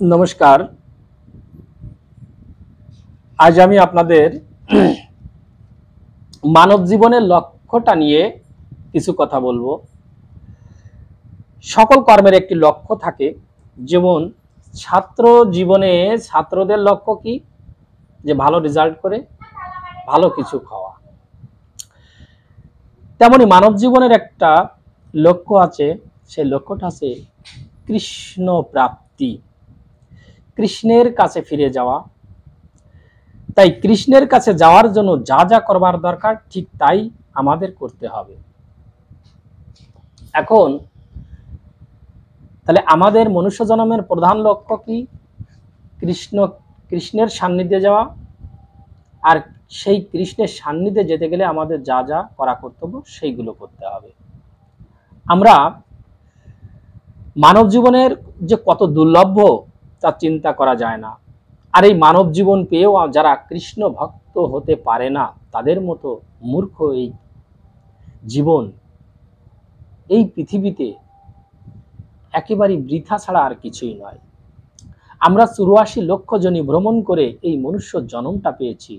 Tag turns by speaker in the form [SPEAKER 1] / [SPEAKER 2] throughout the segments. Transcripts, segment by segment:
[SPEAKER 1] নমস্কার। আজ আমি আপনাদের মানব জীবনের লক্ষ্যটা নিয়ে কিছু কথা বলবো। সকল কর্মের একটি লক্ষ্য থাকে। যেমন ছাত্র জীবনে ছাত্রদের লক্ষ্য কি? যে ভালো রেজাল্ট করে ভালো কিছু খাওয়া। তেমনি মানব জীবনের একটা লক্ষ্য আছে, সেই লক্ষ্যটা আছে কৃষ্ণ প্রাপ্তি, কৃষ্ণের কাছে ফিরে যাওয়া। তাই কৃষ্ণের কাছে যাওয়ার জন্য যা যা করবার দরকার ঠিক তাই আমাদের করতে হবে। এখন তাহলে আমাদের মনুষ্য জন্মের প্রধান লক্ষ্য কি? কৃষ্ণের সান্নিধ্যে যাওয়া। আর সেই কৃষ্ণের সান্নিধ্যে যেতে গেলে আমাদের যা যা করা কর্তব্য সেইগুলো করতে হবে। আমরা মানব জীবনের যে কত দুর্লভ তা চিন্তা করা যায় না। আর এই মানব জীবন পেয়েও যারা কৃষ্ণ ভক্ত হতে পারে না তাদের মতো মূর্খ এই জীবন এই পৃথিবীতে একেবারে বৃথা ছাড়া আর কিছুই নয়। আমরা ৮৪ লক্ষ জনি ভ্রমণ করে এই মনুষ্য জন্মটা পেয়েছি।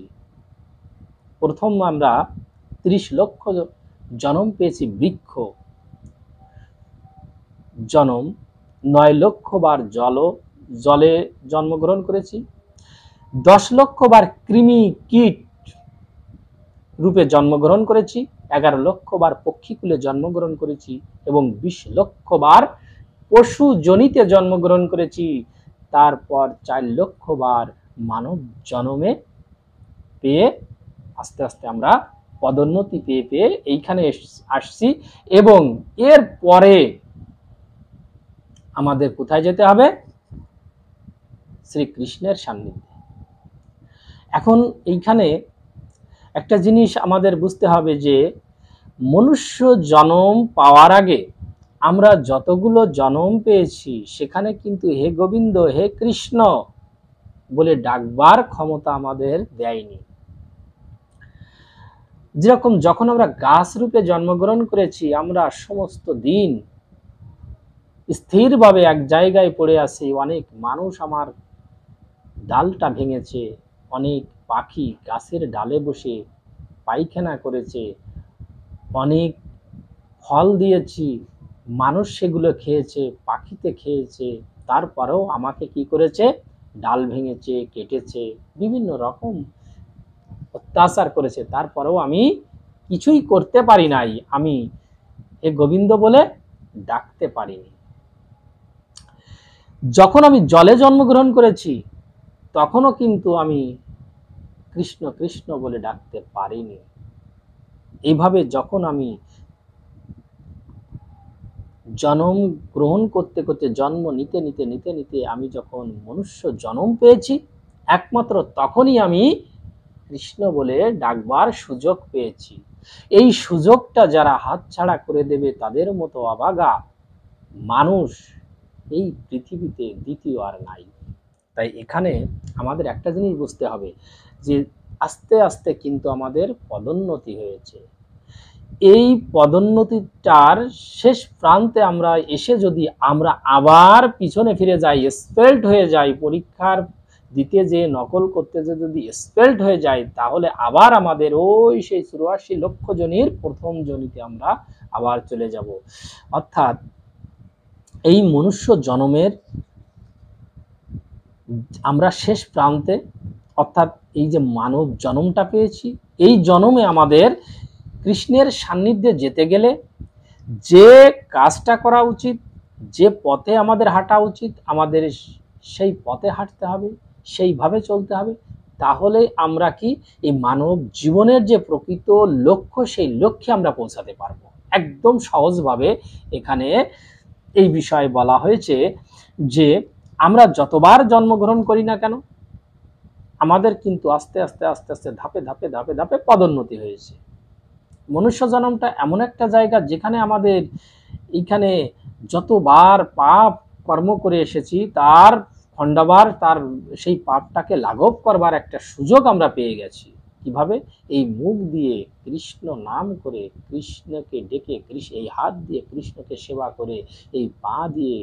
[SPEAKER 1] প্রথম আমরা ৩০ লক্ষ জন্ম পেয়েছি বৃক্ষ জন্ম, ৯ লক্ষ বার জলে জন্মগ্রহণ করেছি, ১০ লক্ষ বার কৃমি কীট রূপে জন্মগ্রহণ করেছি, ১১ লক্ষ বার পক্ষীকুলে জন্মগ্রহণ করেছি এবং ২০ লক্ষ বার পশু জনিতে জন্মগ্রহণ করেছি। তারপর ৪ লক্ষ বার মানব জন্মে পেয়ে আস্তে আস্তে আমরা পদোন্নতি পেয়ে পেয়ে এইখানে আসছি। এবং এর পরে আমাদের কোথায় যেতে হবে? শ্রীকৃষ্ণের সান্নিধ্যে। এখন এইখানে একটা জিনিস আমাদের বুঝতে হবে যে মনুষ্য জন্ম পাওয়ার আগে আমরা যতগুলো জন্ম পেয়েছি সেখানে কিন্তু হে গোবিন্দ, হে কৃষ্ণ বলে ডাকবার ক্ষমতা আমাদের দেয়নি। যেরকম যখন আমরা গাছ রূপে জন্মগ্রহণ করেছি, আমরা সমস্ত দিন স্থিরভাবে এক জায়গায় পড়ে আছি। অনেক মানুষ আমার ডালটা ভেঙেছে, অনেক পাখি গাছের ডালে বসে পায়খানা করেছে, অনেক ফল দিয়েছি, মানুষ সেগুলো খেয়েছে, পাখিতে খেয়েছে, তারপরেও আমাকে কি করেছে? ডাল ভেঙেছে, কেটেছে, বিভিন্ন রকম অত্যাচার করেছে, তারপরেও আমি কিছুই করতে পারি নাই, আমি হে গোবিন্দ বলে ডাকতে পারিনি। যখন আমি জলে জন্মগ্রহণ করেছি তখনও কিন্তু আমি কৃষ্ণ কৃষ্ণ বলে ডাকতে পারিনি। এইভাবে যখন আমি জন্ম গ্রহণ করতে করতে জন্ম নিতে নিতে নিতে নিতে আমি যখন মনুষ্য জন্ম পেয়েছি, একমাত্র তখনই আমি কৃষ্ণ বলে ডাকবার সুযোগ পেয়েছি। এই সুযোগটা যারা হাতছাড়া করে দেবে তাদের মতো অভাগা মানুষ এই পৃথিবীতে দ্বিতীয় আর নাই। তাই এখানে আমাদের একটা জিনিস বুঝতে হবে যে আস্তে আস্তে কিন্তু আমাদের পদোন্নতি হয়েছে। এই পদোন্নতিটার শেষ প্রান্তে আমরা এসে যদি আমরা আবার পিছনে ফিরে যাই, স্পেল্ট হয়ে যাই, পরীক্ষার দিতে যে নকল করতে যে যদি স্পেল্ট হয়ে যায়, তাহলে আবার আমাদের ওই সেই ৮৪ লক্ষ জনির প্রথম জনিতে আমরা আবার চলে যাব। অর্থাৎ এই মনুষ্য জন্মের আমরা শেষ প্রান্তে, অর্থাৎ এই যে মানব জন্মটা পেয়েছি, এই জন্মে আমাদের কৃষ্ণের সান্নিধ্যে যেতে গেলে যে কাজটা করা উচিত, যে পথে আমাদের হাঁটা উচিত, আমাদের সেই পথে হাঁটতে হবে, সেইভাবে চলতে হবে। তাহলে আমরা কি এই মানব জীবনের যে প্রকৃত লক্ষ্য, সেই লক্ষ্যে আমরা পৌঁছাতে পারবো। একদম সহজভাবে এখানে এই বিষয়ে বলা হয়েছে যে আমরা যতবার জন্মগ্রহণ করি না কেন, আমাদের কিন্তু আস্তে আস্তে আস্তে আস্তে ধাপে ধাপে ধাপে ধাপে পদোন্নতি হয়েছে। মনুষ্য জন্মটা এমন একটা জায়গা যেখানে আমাদের এইখানে যতবার পাপ কর্ম করে এসেছি তার খণ্ডাবার, তার সেই পাপটাকে লাঘব করবার একটা সুযোগ আমরা পেয়ে গেছি। কিভাবে? এই মুখ দিয়ে কৃষ্ণ নাম করে, কৃষ্ণকে ডেকে, এই হাত দিয়ে কৃষ্ণকে সেবা করে, এই পা দিয়ে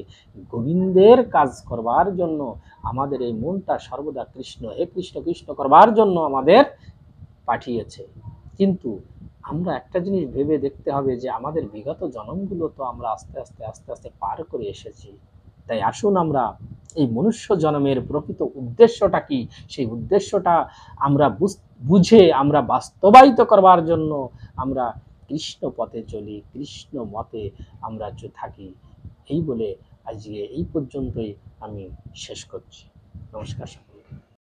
[SPEAKER 1] গোবিন্দের কাজ করবার জন্য আমাদের এই মনটা সর্বদা কৃষ্ণ, হে কৃষ্ণ কৃষ্ণ করবার জন্য আমাদের পাঠিয়েছে। কিন্তু আমরা একটা জিনিস ভেবে দেখতে হবে যে আমাদের বিগত জন্মগুলো তো আমরা আস্তে আস্তে আস্তে আস্তে পার করে এসেছি। তাই আসুন আমরা এই মনুষ্য জন্মের প্রকৃত উদ্দেশ্যটা কি, সেই উদ্দেশ্যটা আমরা বুঝে আমরা বাস্তবায়িত করবার জন্য আমরা কৃষ্ণ পথে চলি, কৃষ্ণ মতে আমরা থাকি। এই বলে আজকে এই পর্যন্তই আমি শেষ করছি। নমস্কার।